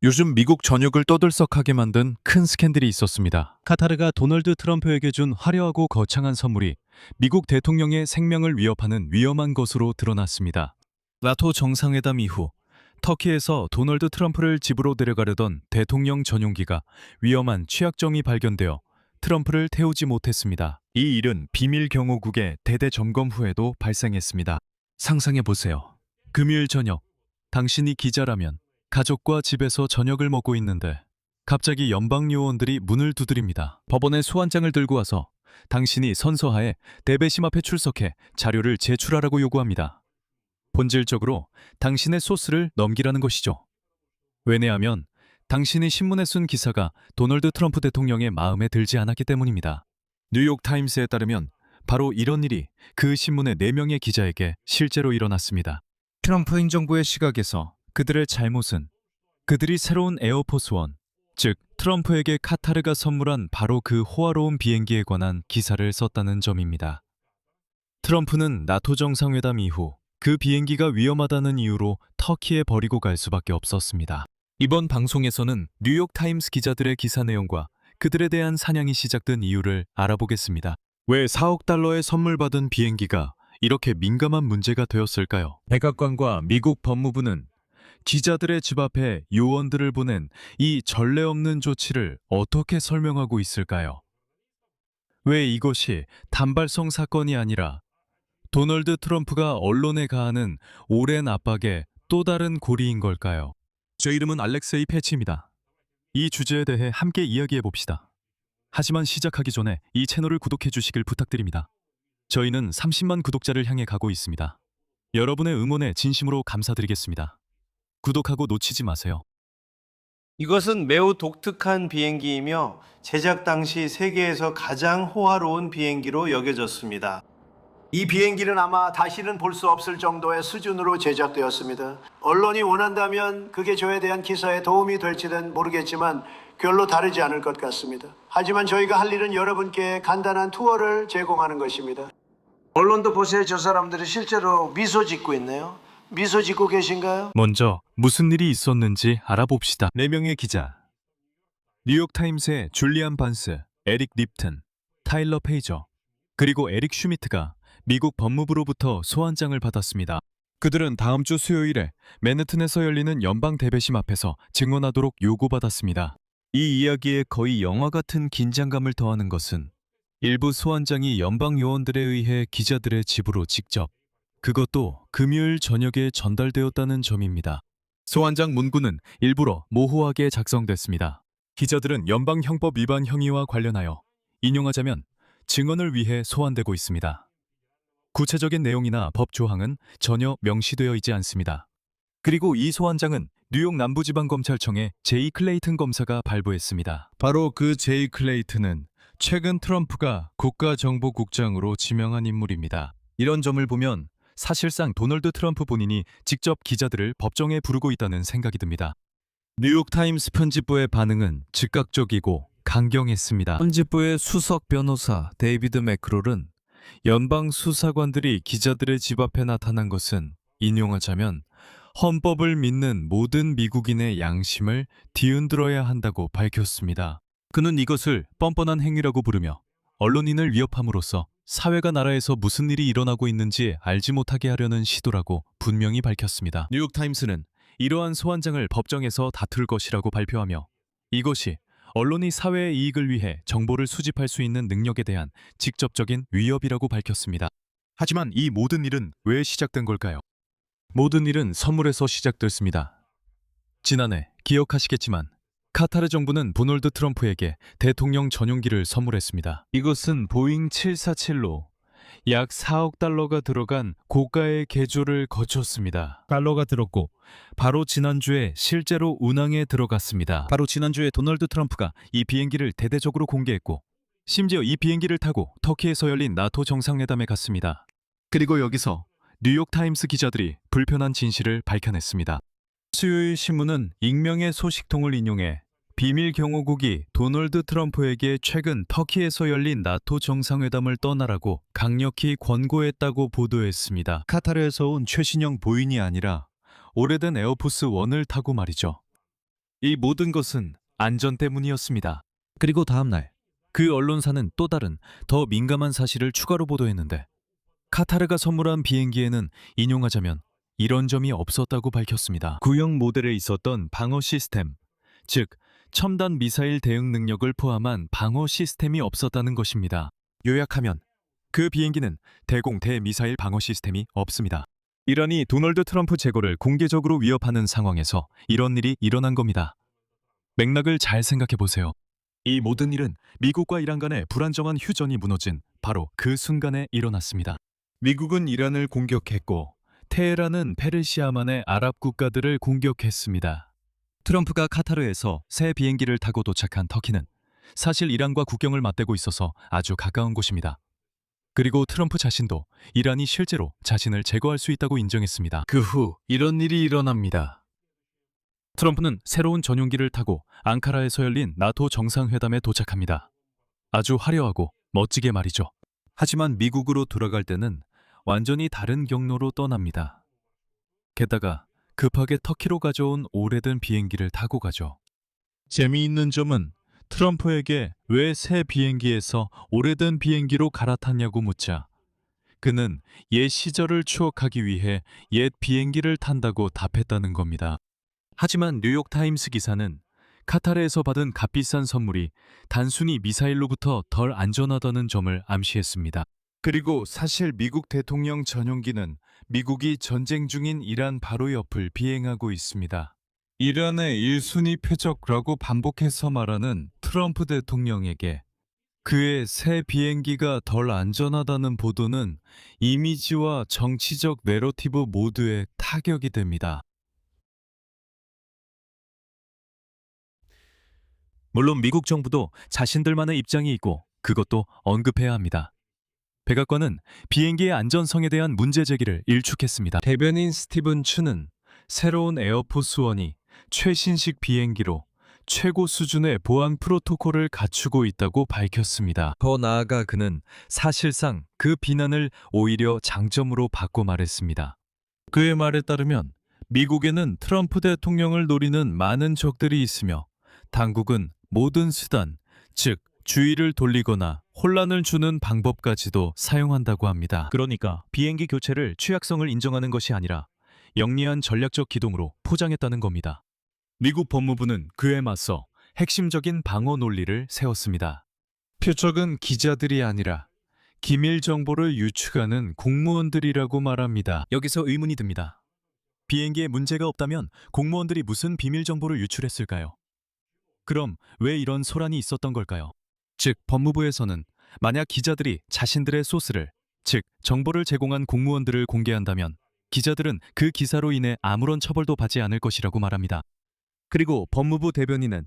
요즘 미국 전역을 떠들썩하게 만든 큰 스캔들이 있었습니다. 카타르가 도널드 트럼프에게 준 화려하고 거창한 선물이 미국 대통령의 생명을 위협하는 위험한 것으로 드러났습니다. 나토 정상회담 이후 터키에서 도널드 트럼프를 집으로 데려가려던 대통령 전용기가 위험한 취약점이 발견되어 트럼프를 태우지 못했습니다. 이 일은 비밀 경호국의 대대 점검 후에도 발생했습니다. 상상해 보세요. 금요일 저녁, 당신이 기자라면 가족과 집에서 저녁을 먹고 있는데 갑자기 연방 요원들이 문을 두드립니다. 법원에 소환장을 들고 와서 당신이 선서하에 대배심 앞에 출석해 자료를 제출하라고 요구합니다. 본질적으로 당신의 소스를 넘기라는 것이죠. 왜냐하면 당신이 신문에 쓴 기사가 도널드 트럼프 대통령의 마음에 들지 않았기 때문입니다. 뉴욕타임스에 따르면 바로 이런 일이 그 신문의 4명의 기자에게 실제로 일어났습니다. 트럼프 행정부의 시각에서 그들의 잘못은 그들이 새로운 에어포스원, 즉 트럼프에게 카타르가 선물한 바로 그 호화로운 비행기에 관한 기사를 썼다는 점입니다. 트럼프는 나토 정상회담 이후 그 비행기가 위험하다는 이유로 터키에 버리고 갈 수밖에 없었습니다. 이번 방송에서는 뉴욕타임스 기자들의 기사 내용과 그들에 대한 사냥이 시작된 이유를 알아보겠습니다. 왜 4억 달러의 선물 받은 비행기가 이렇게 민감한 문제가 되었을까요? 백악관과 미국 법무부는 기자들의 집 앞에 요원들을 보낸 이 전례 없는 조치를 어떻게 설명하고 있을까요? 왜 이것이 단발성 사건이 아니라 도널드 트럼프가 언론에 가하는 오랜 압박의 또 다른 고리인 걸까요? 제 이름은 알렉세이 패치입니다. 이 주제에 대해 함께 이야기해 봅시다. 하지만 시작하기 전에 이 채널을 구독해 주시길 부탁드립니다. 저희는 30만 구독자를 향해 가고 있습니다. 여러분의 응원에 진심으로 감사드리겠습니다. 구독하고 놓치지 마세요. 이것은 매우 독특한 비행기이며 제작 당시 세계에서 가장 호화로운 비행기로 여겨졌습니다. 이 비행기는 아마 다시는 볼 수 없을 정도의 수준으로 제작되었습니다. 언론이 원한다면 그게 저에 대한 기사에 도움이 될지는 모르겠지만 별로 다르지 않을 것 같습니다. 하지만 저희가 할 일은 여러분께 간단한 투어를 제공하는 것입니다. 언론도 보세요. 저 사람들이 실제로 미소 짓고 있네요. 미소 짓고 계신가요? 먼저 무슨 일이 있었는지 알아봅시다. 4명의 기자. 뉴욕타임스의 줄리안 반스, 에릭 립튼, 타일러 페이저, 그리고 에릭 슈미트가 미국 법무부로부터 소환장을 받았습니다. 그들은 다음 주 수요일에 맨해튼에서 열리는 연방 대배심 앞에서 증언하도록 요구받았습니다. 이 이야기에 거의 영화 같은 긴장감을 더하는 것은 일부 소환장이 연방 요원들에 의해 기자들의 집으로 직접, 그것도 금요일 저녁에 전달되었다는 점입니다. 소환장 문구는 일부러 모호하게 작성됐습니다. 기자들은 연방형법 위반 행위와 관련하여 인용하자면 증언을 위해 소환되고 있습니다. 구체적인 내용이나 법 조항은 전혀 명시되어 있지 않습니다. 그리고 이 소환장은 뉴욕 남부지방검찰청의 제이 클레이튼 검사가 발부했습니다. 바로 그 제이 클레이튼은 최근 트럼프가 국가정보국장으로 지명한 인물입니다. 이런 점을 보면 사실상 도널드 트럼프 본인이 직접 기자들을 법정에 부르고 있다는 생각이 듭니다. 뉴욕타임스 편집부의 반응은 즉각적이고 강경했습니다. 편집부의 수석 변호사 데이비드 맥크롤은 연방 수사관들이 기자들의 집 앞에 나타난 것은 인용하자면 헌법을 믿는 모든 미국인의 양심을 뒤흔들어야 한다고 밝혔습니다. 그는 이것을 뻔뻔한 행위라고 부르며 언론인을 위협함으로써 사회가 나라에서 무슨 일이 일어나고 있는지 알지 못하게 하려는 시도라고 분명히 밝혔습니다. 뉴욕타임스는 이러한 소환장을 법정에서 다툴 것이라고 발표하며 이것이 언론이 사회의 이익을 위해 정보를 수집할 수 있는 능력에 대한 직접적인 위협이라고 밝혔습니다. 하지만 이 모든 일은 왜 시작된 걸까요? 모든 일은 선물에서 시작됐습니다. 지난해 기억하시겠지만 카타르 정부는 도널드 트럼프에게 대통령 전용기를 선물했습니다. 이것은 보잉 747로 약 4억 달러가 들어간 고가의 개조를 거쳤습니다. 달러가 들었고 바로 지난주에 실제로 운항에 들어갔습니다. 바로 지난주에 도널드 트럼프가 이 비행기를 대대적으로 공개했고 심지어 이 비행기를 타고 터키에서 열린 나토 정상회담에 갔습니다. 그리고 여기서 뉴욕타임스 기자들이 불편한 진실을 밝혀냈습니다. 수요일 신문은 익명의 소식통을 인용해 비밀 경호국이 도널드 트럼프에게 최근 터키에서 열린 나토 정상회담을 떠나라고 강력히 권고했다고 보도했습니다. 카타르에서 온 최신형 보잉이 아니라 오래된 에어포스 1을 타고 말이죠. 이 모든 것은 안전 때문이었습니다. 그리고 다음 날 그 언론사는 또 다른 더 민감한 사실을 추가로 보도했는데 카타르가 선물한 비행기에는 인용하자면 이런 점이 없었다고 밝혔습니다. 구형 모델에 있었던 방어 시스템, 즉 첨단 미사일 대응 능력을 포함한 방어 시스템이 없었다는 것입니다. 요약하면 그 비행기는 대공 대미사일 방어 시스템이 없습니다. 이란이 도널드 트럼프 재거를 공개적으로 위협하는 상황에서 이런 일이 일어난 겁니다. 맥락을 잘 생각해 보세요. 이 모든 일은 미국과 이란 간의 불안정한 휴전이 무너진 바로 그 순간에 일어났습니다. 미국은 이란을 공격했고 테헤란은 페르시아만의 아랍 국가들을 공격했습니다. 트럼프가 카타르에서 새 비행기를 타고 도착한 터키는 사실 이란과 국경을 맞대고 있어서 아주 가까운 곳입니다. 그리고 트럼프 자신도 이란이 실제로 자신을 제거할 수 있다고 인정했습니다. 그 후 이런 일이 일어납니다. 트럼프는 새로운 전용기를 타고 앙카라에서 열린 나토 정상회담에 도착합니다. 아주 화려하고 멋지게 말이죠. 하지만 미국으로 돌아갈 때는 완전히 다른 경로로 떠납니다. 게다가 급하게 터키로 가져온 오래된 비행기를 타고 가죠. 재미있는 점은 트럼프에게 왜 새 비행기에서 오래된 비행기로 갈아탔냐고 묻자 그는 옛 시절을 추억하기 위해 옛 비행기를 탄다고 답했다는 겁니다. 하지만 뉴욕타임스 기사는 카타르에서 받은 값비싼 선물이 단순히 미사일로부터 덜 안전하다는 점을 암시했습니다. 그리고 사실 미국 대통령 전용기는 미국이 전쟁 중인 이란 바로 옆을 비행하고 있습니다. 이란의 1순위 표적이라고 반복해서 말하는 트럼프 대통령에게 그의 새 비행기가 덜 안전하다는 보도는 이미지와 정치적 내러티브 모두에 타격이 됩니다. 물론 미국 정부도 자신들만의 입장이 있고 그것도 언급해야 합니다. 백악관은 비행기의 안전성에 대한 문제 제기를 일축했습니다. 대변인 스티븐 추는 새로운 에어포스1이 최신식 비행기로 최고 수준의 보안 프로토콜을 갖추고 있다고 밝혔습니다. 더 나아가 그는 사실상 그 비난을 오히려 장점으로 바꿔 말했습니다. 그의 말에 따르면 미국에는 트럼프 대통령을 노리는 많은 적들이 있으며 당국은 모든 수단, 즉 주의를 돌리거나 혼란을 주는 방법까지도 사용한다고 합니다. 그러니까 비행기 교체를 취약성을 인정하는 것이 아니라 영리한 전략적 기동으로 포장했다는 겁니다. 미국 법무부는 그에 맞서 핵심적인 방어 논리를 세웠습니다. 표적은 기자들이 아니라 기밀 정보를 유축하는 공무원들이라고 말합니다. 여기서 의문이 듭니다. 비행기에 문제가 없다면 공무원들이 무슨 비밀 정보를 유출했을까요? 그럼 왜 이런 소란이 있었던 걸까요? 즉, 법무부에서는 만약 기자들이 자신들의 소스를, 즉 정보를 제공한 공무원들을 공개한다면 기자들은 그 기사로 인해 아무런 처벌도 받지 않을 것이라고 말합니다. 그리고 법무부 대변인은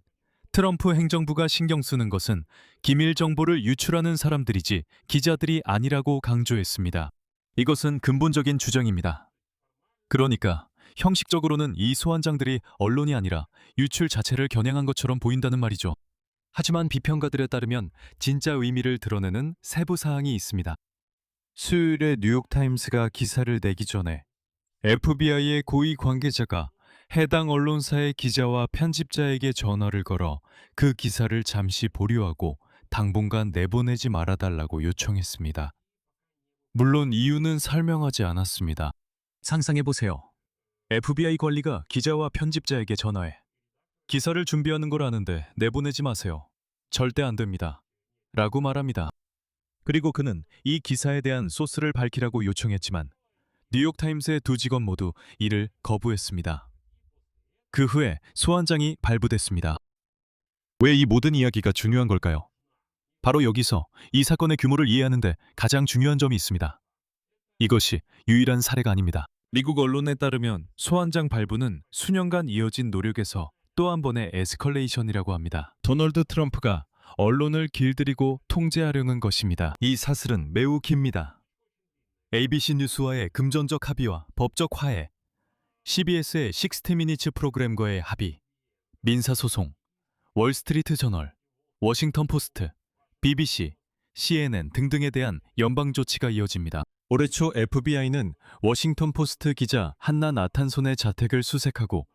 트럼프 행정부가 신경 쓰는 것은 기밀 정보를 유출하는 사람들이지 기자들이 아니라고 강조했습니다. 이것은 근본적인 주장입니다. 그러니까 형식적으로는 이 소환장들이 언론이 아니라 유출 자체를 겨냥한 것처럼 보인다는 말이죠. 하지만 비평가들에 따르면 진짜 의미를 드러내는 세부 사항이 있습니다. 수요일에 뉴욕타임스가 기사를 내기 전에 FBI의 고위 관계자가 해당 언론사의 기자와 편집자에게 전화를 걸어 그 기사를 잠시 보류하고 당분간 내보내지 말아달라고 요청했습니다. 물론 이유는 설명하지 않았습니다. 상상해보세요. FBI 관리가 기자와 편집자에게 전화해 기사를 준비하는 걸 아는데 내보내지 마세요. 절대 안 됩니다. 라고 말합니다. 그리고 그는 이 기사에 대한 소스를 밝히라고 요청했지만 뉴욕타임스의 두 직원 모두 이를 거부했습니다. 그 후에 소환장이 발부됐습니다. 왜 이 모든 이야기가 중요한 걸까요? 바로 여기서 이 사건의 규모를 이해하는데 가장 중요한 점이 있습니다. 이것이 유일한 사례가 아닙니다. 미국 언론에 따르면 소환장 발부는 수년간 이어진 노력에서 또 한 번의 에스컬레이션이라고 합니다. 도널드 트럼프가 언론을 길들이고 통제하려는 것입니다. 이 사슬은 매우 깁니다. ABC 뉴스와의 금전적 합의와 법적 화해, CBS의 60미니츠 프로그램과의 합의, 민사소송, 월스트리트 저널, 워싱턴 포스트, BBC, CNN 등등에 대한 연방 조치가 이어집니다. 올해 초 FBI는 워싱턴 포스트 기자 한나 나탄손의 자택을 수색하고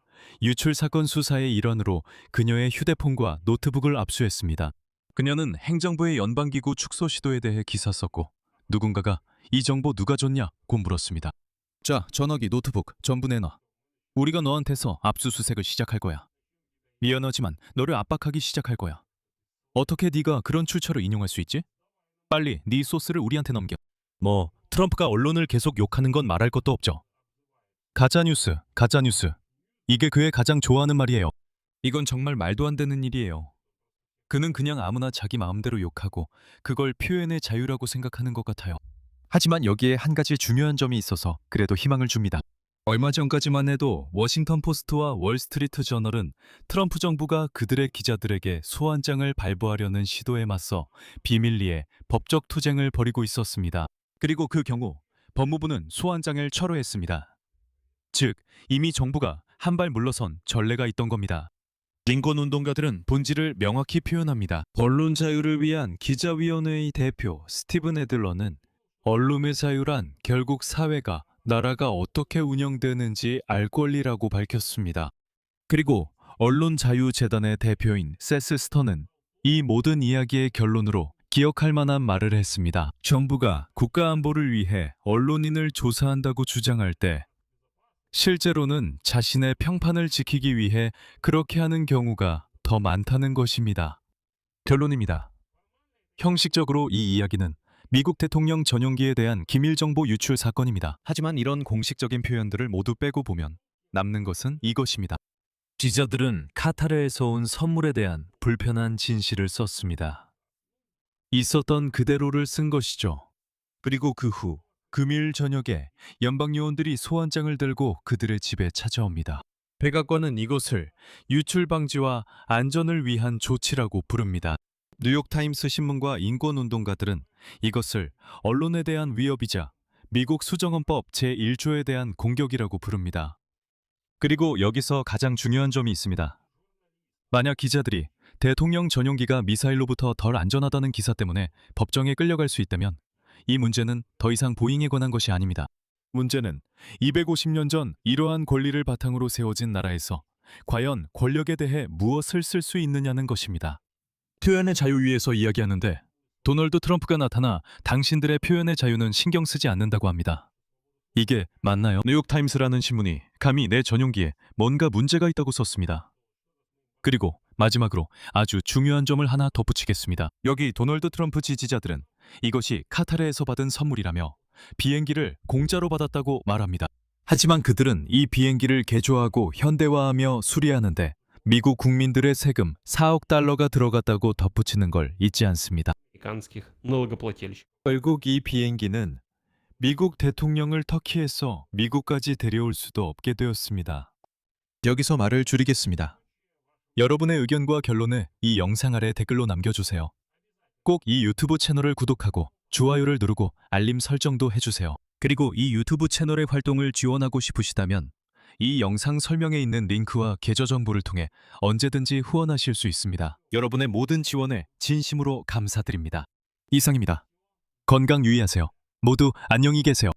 유출 사건 수사의 일환으로 그녀의 휴대폰과 노트북을 압수했습니다. 그녀는 행정부의 연방기구 축소 시도에 대해 기사 썼고 누군가가 이 정보 누가 줬냐고 물었습니다. 자, 전화기, 노트북 전부 내놔. 우리가 너한테서 압수수색을 시작할 거야. 미안하지만 너를 압박하기 시작할 거야. 어떻게 네가 그런 출처를 인용할 수 있지? 빨리 네 소스를 우리한테 넘겨. 뭐 트럼프가 언론을 계속 욕하는 건 말할 것도 없죠. 가짜뉴스, 가짜뉴스. 이게 그의 가장 좋아하는 말이에요. 이건 정말 말도 안 되는 일이에요. 그는 그냥 아무나 자기 마음대로 욕하고 그걸 표현의 자유라고 생각하는 것 같아요. 하지만 여기에 한 가지 중요한 점이 있어서 그래도 희망을 줍니다. 얼마 전까지만 해도 워싱턴 포스트와 월스트리트 저널은 트럼프 정부가 그들의 기자들에게 소환장을 발부하려는 시도에 맞서 비밀리에 법적 투쟁을 벌이고 있었습니다. 그리고 그 경우 법무부는 소환장을 철회했습니다. 즉, 이미 정부가 한 발 물러선 전례가 있던 겁니다. 인권운동가들은 본질을 명확히 표현합니다. 언론 자유를 위한 기자위원회의 대표 스티븐 애들러는 언론의 자유란 결국 사회가 나라가 어떻게 운영되는지 알 권리라고 밝혔습니다. 그리고 언론자유재단의 대표인 세스 스턴은 이 모든 이야기의 결론으로 기억할 만한 말을 했습니다. 정부가 국가안보를 위해 언론인을 조사한다고 주장할 때 실제로는 자신의 평판을 지키기 위해 그렇게 하는 경우가 더 많다는 것입니다. 결론입니다. 형식적으로 이 이야기는 미국 대통령 전용기에 대한 기밀 정보 유출 사건입니다. 하지만 이런 공식적인 표현들을 모두 빼고 보면 남는 것은 이것입니다. 기자들은 카타르에서 온 선물에 대한 불편한 진실을 썼습니다. 있었던 그대로를 쓴 것이죠. 그리고 그 후 금요일 저녁에 연방 요원들이 소환장을 들고 그들의 집에 찾아옵니다. 백악관은 이것을 유출 방지와 안전을 위한 조치라고 부릅니다. 뉴욕타임스 신문과 인권운동가들은 이것을 언론에 대한 위협이자 미국 수정헌법 제1조에 대한 공격이라고 부릅니다. 그리고 여기서 가장 중요한 점이 있습니다. 만약 기자들이 대통령 전용기가 미사일로부터 덜 안전하다는 기사 때문에 법정에 끌려갈 수 있다면 이 문제는 더 이상 보잉에 관한 것이 아닙니다. 문제는 250년 전 이러한 권리를 바탕으로 세워진 나라에서 과연 권력에 대해 무엇을 쓸 수 있느냐는 것입니다. 표현의 자유 위에서 이야기하는데 도널드 트럼프가 나타나 당신들의 표현의 자유는 신경 쓰지 않는다고 합니다. 이게 맞나요? 뉴욕타임스라는 신문이 감히 내 전용기에 뭔가 문제가 있다고 썼습니다. 그리고 마지막으로 아주 중요한 점을 하나 덧붙이겠습니다. 여기 도널드 트럼프 지지자들은 이것이 카타르에서 받은 선물이라며 비행기를 공짜로 받았다고 말합니다. 하지만 그들은 이 비행기를 개조하고 현대화하며 수리하는데 미국 국민들의 세금 4억 달러가 들어갔다고 덧붙이는 걸 잊지 않습니다. американских налогоплательщиков. 결국 이 비행기는 미국 대통령을 터키에서 미국까지 데려올 수도 없게 되었습니다. 여기서 말을 줄이겠습니다. 여러분의 의견과 결론을 이 영상 아래 댓글로 남겨주세요. 꼭 이 유튜브 채널을 구독하고 좋아요를 누르고 알림 설정도 해주세요. 그리고 이 유튜브 채널의 활동을 지원하고 싶으시다면 이 영상 설명에 있는 링크와 계좌 정보를 통해 언제든지 후원하실 수 있습니다. 여러분의 모든 지원에 진심으로 감사드립니다. 이상입니다. 건강 유의하세요. 모두 안녕히 계세요.